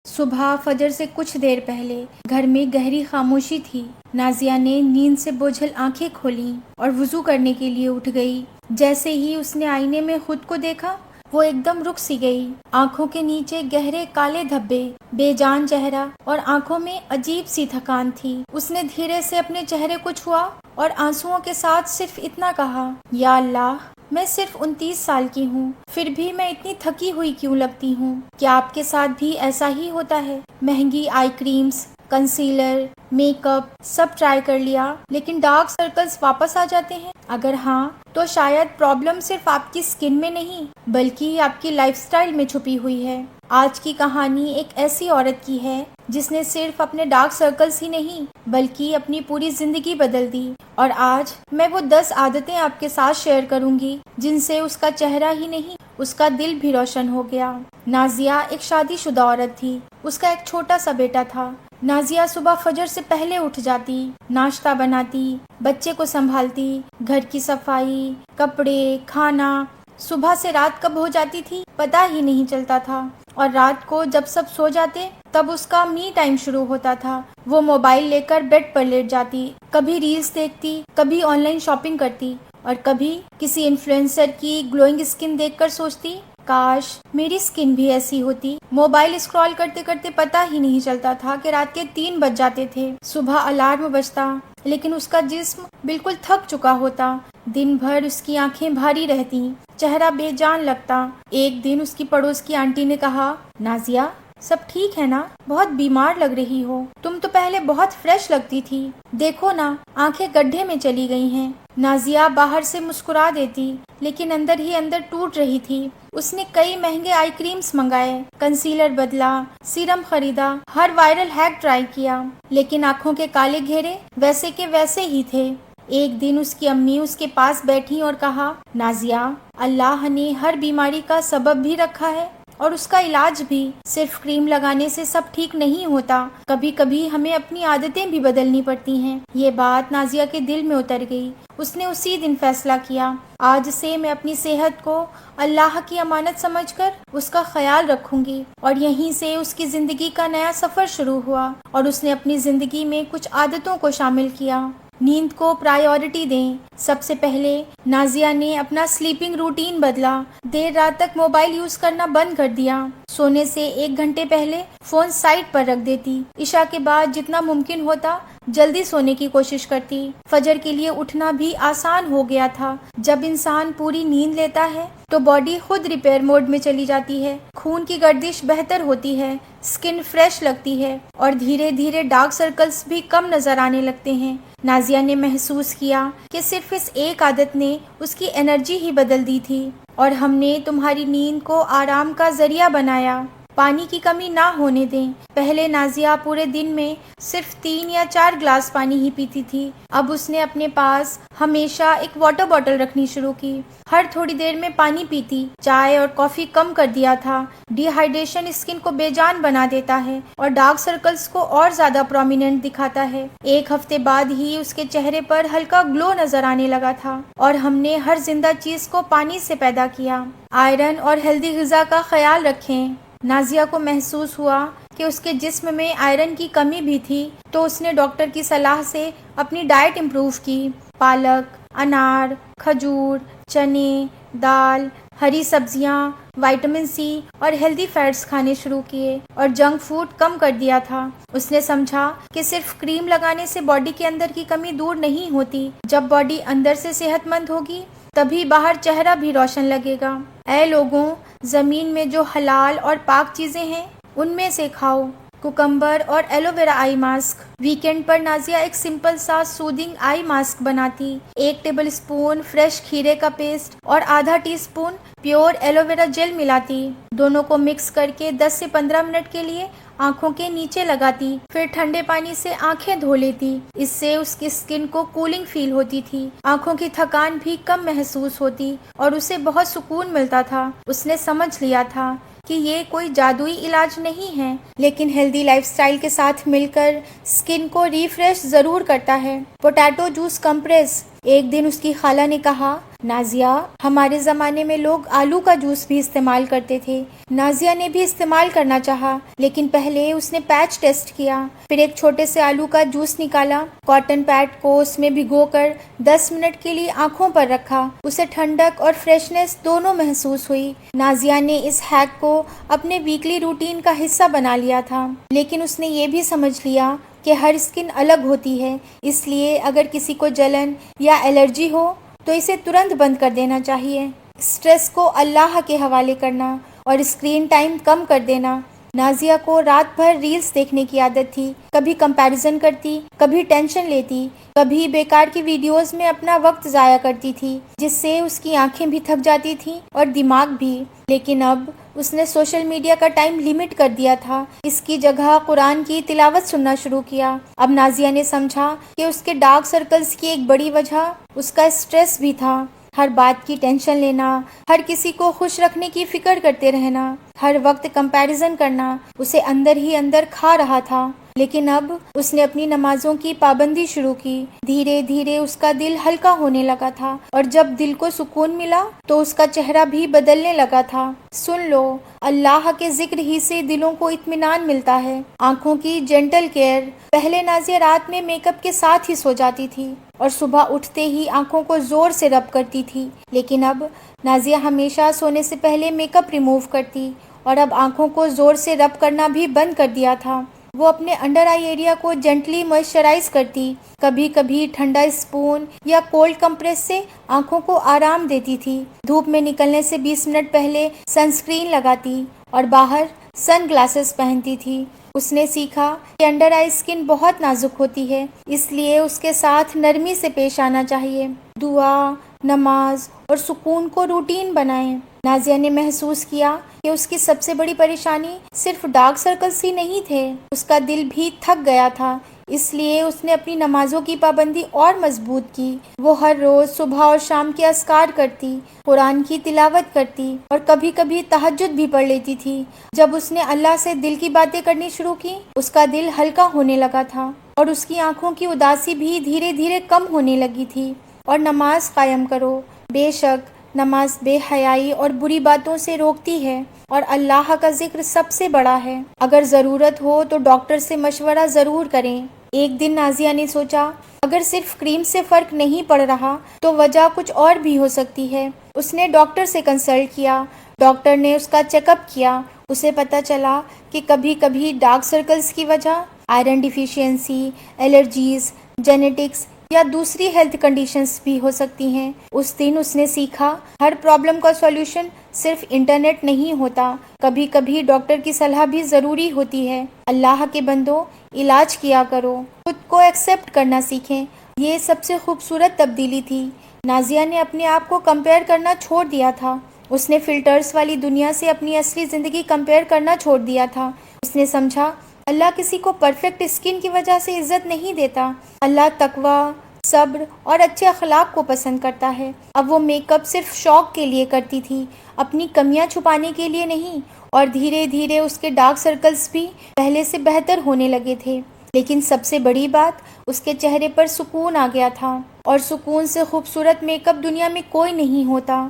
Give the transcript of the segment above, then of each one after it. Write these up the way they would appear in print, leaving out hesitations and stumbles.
صبح فجر سے کچھ دیر پہلے گھر میں گہری خاموشی تھی۔ نازیہ نے نیند سے بوجھل آنکھیں کھولیں اور وضو کرنے کے لیے اٹھ گئی۔ جیسے ہی اس نے آئینے میں خود کو دیکھا، وہ ایک دم رک سی گئی۔ آنکھوں کے نیچے گہرے کالے دھبے، بے جان چہرہ اور آنکھوں میں عجیب سی تھکان تھی۔ اس نے دھیرے سے اپنے چہرے کو چھوا اور آنسوؤں کے ساتھ صرف اتنا کہا، یا اللہ، میں صرف 29 سال کی ہوں، پھر بھی میں اتنی تھکی ہوئی کیوں لگتی ہوں؟ کیا آپ کے ساتھ بھی ایسا ہی ہوتا ہے؟ مہنگی آئی کریمز، کنسیلر، میک اپ سب ٹرائی کر لیا، لیکن ڈارک سرکلز واپس آ جاتے ہیں؟ اگر ہاں، تو شاید پرابلم صرف آپ کی سکن میں نہیں بلکہ آپ کی لائف سٹائل میں چھپی ہوئی ہے۔ آج کی کہانی ایک ایسی عورت کی ہے جس نے صرف اپنے ڈارک سرکلز ہی نہیں بلکہ اپنی پوری زندگی بدل دی، اور آج میں وہ 10 عادتیں آپ کے ساتھ شیئر کروں گی جن سے اس کا چہرہ ہی نہیں، اس کا دل بھی روشن ہو گیا۔ نازیہ ایک شادی شدہ عورت تھی۔ اس کا ایک چھوٹا سا بیٹا تھا۔ نازیہ صبح فجر سے پہلے اٹھ جاتی، ناشتہ بناتی، بچے کو سنبھالتی، گھر کی صفائی، کپڑے، کھانا۔ صبح سے رات کب ہو جاتی تھی پتہ ہی نہیں چلتا تھا، اور رات کو جب سب سو جاتے تب اس کا می ٹائم شروع ہوتا تھا۔ وہ موبائل لے کر بیڈ پر لیٹ جاتی، کبھی ریلز دیکھتی، کبھی آن لائن شاپنگ کرتی، اور کبھی کسی انفلوئنسر کی گلوئنگ اسکن دیکھ کر سوچتی، کاش میری اسکن بھی ایسی ہوتی۔ موبائل اسکرول کرتے کرتے پتہ ہی نہیں چلتا تھا کہ رات کے 3 بج جاتے تھے۔ صبح الارم بجتا، لیکن اس کا جسم بالکل تھک چکا ہوتا۔ دن بھر اس کی آنکھیں بھاری رہتی، چہرہ بے جان لگتا۔ ایک دن اس کی پڑوس کی آنٹی نے کہا، نازیہ، سب ٹھیک ہے نا؟ بہت بیمار لگ رہی ہو، تم تو پہلے بہت فریش لگتی تھی، دیکھو نا آنکھیں گڈھے میں چلی گئی ہیں۔ نازیہ باہر سے مسکرا دیتی، لیکن اندر ہی اندر ٹوٹ رہی تھی۔ اس نے کئی مہنگے آئی کریمز منگائے، کنسیلر بدلا، سیرم خریدا، ہر وائرل ہیک ٹرائی کیا، لیکن آنکھوں کے کالے گھیرے ویسے کے ویسے ہی تھے۔ ایک دن اس کی امی اس کے پاس بیٹھی اور کہا، نازیہ، اللہ نے ہر بیماری کا سبب بھی رکھا ہے اور اس کا علاج بھی۔ صرف کریم لگانے سے سب ٹھیک نہیں ہوتا، کبھی کبھی ہمیں اپنی عادتیں بھی بدلنی پڑتی ہیں۔ یہ بات نازیہ کے دل میں اتر گئی۔ اس نے اسی دن فیصلہ کیا، آج سے میں اپنی صحت کو اللہ کی امانت سمجھ کر اس کا خیال رکھوں گی۔ اور یہیں سے اس کی زندگی کا نیا سفر شروع ہوا، اور اس نے اپنی زندگی میں کچھ عادتوں کو شامل کیا۔ نیند کو پرائیورٹی دیں۔ سب سے پہلے نازیہ نے اپنا سلیپنگ روٹین بدلا۔ دیر رات تک موبائل یوز کرنا بند کر دیا۔ سونے سے 1 گھنٹے پہلے فون سائڈ پر رکھ دیتی۔ عشاء کے بعد جتنا ممکن ہوتا جلدی سونے کی کوشش کرتی۔ فجر کے لیے اٹھنا بھی آسان ہو گیا تھا۔ جب انسان پوری نیند لیتا ہے تو باڈی خود ریپیئر موڈ میں چلی جاتی ہے، خون کی گردش بہتر ہوتی ہے، سکن فریش لگتی ہے، اور دھیرے دھیرے ڈارک سرکلز بھی کم نظر آنے لگتے ہیں۔ نازیہ نے محسوس کیا کہ صرف اس ایک عادت نے اس کی انرجی ہی بدل دی تھی۔ اور ہم نے تمہاری نیند کو آرام کا ذریعہ بنایا۔ پانی کی کمی نہ ہونے دیں۔ پہلے نازیہ پورے دن میں صرف 3 یا 4 گلاس پانی ہی پیتی تھی۔ اب اس نے اپنے پاس ہمیشہ ایک واٹر بوٹل رکھنی شروع کی۔ ہر تھوڑی دیر میں پانی پیتی۔ چائے اور کافی کم کر دیا تھا۔ ڈی ہائیڈریشن اسکن کو بے جان بنا دیتا ہے اور ڈارک سرکلز کو اور زیادہ پرومیننٹ دکھاتا ہے۔ 1 ہفتے بعد ہی اس کے چہرے پر ہلکا گلو نظر آنے لگا تھا، اور ہم نے ہر زندہ چیز کو پانی سے پیدا کیا۔ آئرن اور ہیلدی غذا کا خیال رکھیں۔ نازیہ کو محسوس ہوا کہ اس کے جسم میں آئرن کی کمی بھی تھی، تو اس نے ڈاکٹر کی صلاح سے اپنی ڈائٹ امپروو کی۔ پالک، انار، کھجور، چنے، دال، ہری سبزیاں، وٹامن سی اور ہیلدی فیٹس کھانے شروع کیے، اور جنک فوڈ کم کر دیا تھا۔ اس نے سمجھا کہ صرف کریم لگانے سے باڈی کے اندر کی کمی دور نہیں ہوتی۔ جب باڈی اندر سے صحت مند ہوگی تبھی باہر چہرہ بھی روشن لگے گا۔ اے لوگوں، زمین میں جو حلال اور پاک چیزیں ہیں ان میں سے کھاؤ۔ کوکمبر اور ایلو ویرا آئی ماسک۔ ویکینڈ پر نازیہ ایک سمپل سا سودنگ آئی ماسک بناتی۔ 1 ٹیبل اسپون فریش کھیرے کا پیسٹ اور آدھا teaspoon pure aloe vera gel ملاتی۔ دونوں کو مکس کر کے 10 سے 15 منٹ کے لیے آنکھوں کے نیچے لگاتی، پھر ٹھنڈے پانی سے آنکھیں دھو لیتی۔ اس سے اس کی اسکن کو کولنگ فیل ہوتی تھی، آنکھوں کی تھکان بھی کم محسوس ہوتی اور اسے بہت سکون ملتا تھا۔ اس نے سمجھ لیا تھا کہ یہ کوئی جادوئی علاج نہیں ہے، لیکن ہیلدی لائف سٹائل کے ساتھ مل کر اسکن کو ریفریش ضرور کرتا ہے۔ Potato juice compress. ایک دن اس کی خالہ نے کہا، نازیہ، ہمارے زمانے میں لوگ آلو کا جوس بھی استعمال کرتے تھے۔ نازیہ نے بھی استعمال کرنا چاہا، لیکن پہلے اس نے پیچ ٹیسٹ کیا، پھر ایک چھوٹے سے آلو کا جوس نکالا، کاٹن پیڈ کو اس میں بھگو کر 10 منٹ کے لیے آنکھوں پر رکھا۔ اسے ٹھنڈک اور فریشنس دونوں محسوس ہوئی۔ نازیہ نے اس ہیک کو اپنے ویکلی روٹین کا حصہ بنا لیا تھا، لیکن اس نے یہ بھی سمجھ لیا کہ ہر اسکن الگ ہوتی ہے، اس لیے اگر کسی کو جلن یا الرجی ہو تو اسے ترنت بند کر دینا چاہیے۔ اسٹریس کو اللہ کے حوالے کرنا اور اسکرین ٹائم کم کر دینا۔ نازیہ کو رات بھر ریلز دیکھنے کی عادت تھی، کبھی کمپیریزن کرتی، کبھی ٹینشن لیتی، کبھی بیکار کی ویڈیوز میں اپنا وقت ضائع کرتی تھی، جس سے اس کی آنکھیں بھی تھک جاتی تھیں اور دماغ بھی۔ لیکن اب اس نے سوشل میڈیا کا ٹائم لمٹ کر دیا تھا، اس کی جگہ قرآن کی تلاوت سننا شروع کیا۔ اب نازیہ نے سمجھا کہ اس کے ڈارک سرکلز کی ایک بڑی وجہ اس کا اسٹریس بھی تھا۔ ہر بات کی ٹینشن لینا، ہر کسی کو خوش رکھنے کی فکر کرتے رہنا، ہر وقت کمپیریزن کرنا اسے اندر ہی اندر کھا رہا تھا۔ لیکن اب اس نے اپنی نمازوں کی پابندی شروع کی۔ دھیرے دھیرے اس کا دل ہلکا ہونے لگا تھا، اور جب دل کو سکون ملا تو اس کا چہرہ بھی بدلنے لگا تھا۔ سن لو، اللہ کے ذکر ہی سے دلوں کو اطمینان ملتا ہے۔ آنکھوں کی جینٹل کیئر۔ پہلے نازیہ رات میں میک اپ کے ساتھ ہی سو جاتی تھی اور صبح اٹھتے ہی آنکھوں کو زور سے رب کرتی تھی، لیکن اب نازیہ ہمیشہ سونے سے پہلے میک اپ ریموو کرتی اور اب آنکھوں کو زور سے رب کرنا بھی بند کر دیا تھا۔ وہ اپنے انڈر آئی ایریا کو جینٹلی موئسچرائز کرتی، کبھی کبھی ٹھنڈا اسپون یا کولڈ کمپریس سے آنکھوں کو آرام دیتی تھی۔ دھوپ میں نکلنے سے 20 منٹ پہلے سنسکرین لگاتی اور باہر سن گلاسز پہنتی تھی۔ اس نے سیکھا کہ انڈر آئی اسکن بہت نازک ہوتی ہے، اس لیے اس کے ساتھ نرمی سے پیش آنا چاہیے۔ دعا، نماز اور سکون کو روٹین بنائیں۔ نازیہ نے محسوس کیا کہ اس کی سب سے بڑی پریشانی صرف ڈارک سرکلز ہی نہیں تھے، اس کا دل بھی تھک گیا تھا۔ اس لیے اس نے اپنی نمازوں کی پابندی اور مضبوط کی۔ وہ ہر روز صبح اور شام کے اذکار کرتی، قرآن کی تلاوت کرتی اور کبھی کبھی تہجد بھی پڑھ لیتی تھی۔ جب اس نے اللہ سے دل کی باتیں کرنی شروع کی، اس کا دل ہلکا ہونے لگا تھا اور اس کی آنکھوں کی اداسی بھی دھیرے دھیرے کم ہونے لگی تھی۔ اور نماز قائم کرو۔ بے شک نماز بے حیائی اور بری باتوں سے روکتی ہے، اور اللہ کا ذکر سب سے بڑا ہے۔ اگر ضرورت ہو تو ڈاکٹر سے مشورہ ضرور کریں۔ ایک دن نازیہ نے سوچا، اگر صرف کریم سے فرق نہیں پڑ رہا تو وجہ کچھ اور بھی ہو سکتی ہے۔ اس نے ڈاکٹر سے کنسلٹ کیا۔ ڈاکٹر نے اس کا چیک اپ کیا۔ اسے پتہ چلا کہ کبھی کبھی ڈارک سرکلز کی وجہ آئرن ڈیفیشینسی، الرجیز، جینیٹکس یا دوسری ہیلتھ کنڈیشنز بھی ہو سکتی ہیں۔ اس دن اس نے سیکھا، ہر پرابلم کا سولوشن صرف انٹرنیٹ نہیں ہوتا، کبھی کبھی ڈاکٹر کی صلاح بھی ضروری ہوتی ہے۔ اللہ کے بندوں، علاج کیا کرو، خود کو ایکسیپٹ کرنا سیکھیں۔ یہ سب سے خوبصورت تبدیلی تھی۔ نازیہ نے اپنے آپ کو کمپیئر کرنا چھوڑ دیا تھا۔ اس نے فلٹرز والی دنیا سے اپنی اصلی زندگی کمپیئر کرنا چھوڑ دیا تھا۔ اس نے سمجھا، اللہ کسی کو پرفیکٹ اسکن کی وجہ سے عزت نہیں دیتا۔ اللہ تقوی، صبر اور اچھے اخلاق کو پسند کرتا ہے۔ اب وہ میک اپ صرف شوق کے لیے کرتی تھی، اپنی کمیاں چھپانے کے لیے نہیں، اور دھیرے دھیرے اس کے ڈارک سرکلز بھی پہلے سے بہتر ہونے لگے تھے۔ لیکن سب سے بڑی بات، اس کے چہرے پر سکون آ گیا تھا، اور سکون سے خوبصورت میک اپ دنیا میں کوئی نہیں ہوتا۔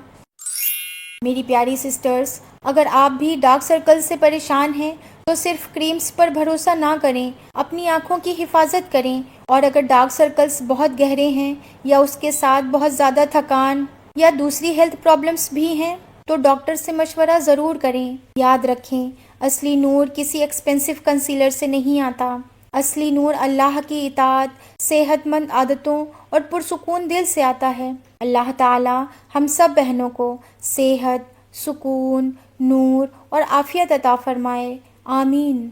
میری پیاری سسٹرز، اگر آپ بھی ڈارک سرکل سے پریشان ہیں تو صرف کریمز پر بھروسہ نہ کریں، اپنی آنکھوں کی حفاظت کریں، اور اگر ڈارک سرکلز بہت گہرے ہیں یا اس کے ساتھ بہت زیادہ تھکان یا دوسری ہیلتھ پرابلمز بھی ہیں تو ڈاکٹر سے مشورہ ضرور کریں۔ یاد رکھیں، اصلی نور کسی ایکسپینسو کنسیلر سے نہیں آتا۔ اصلی نور اللہ کی اطاعت، صحت مند عادتوں اور پرسکون دل سے آتا ہے۔ اللہ تعالی ہم سب بہنوں کو صحت، سکون، نور اور عافیت عطا فرمائے۔ آمین۔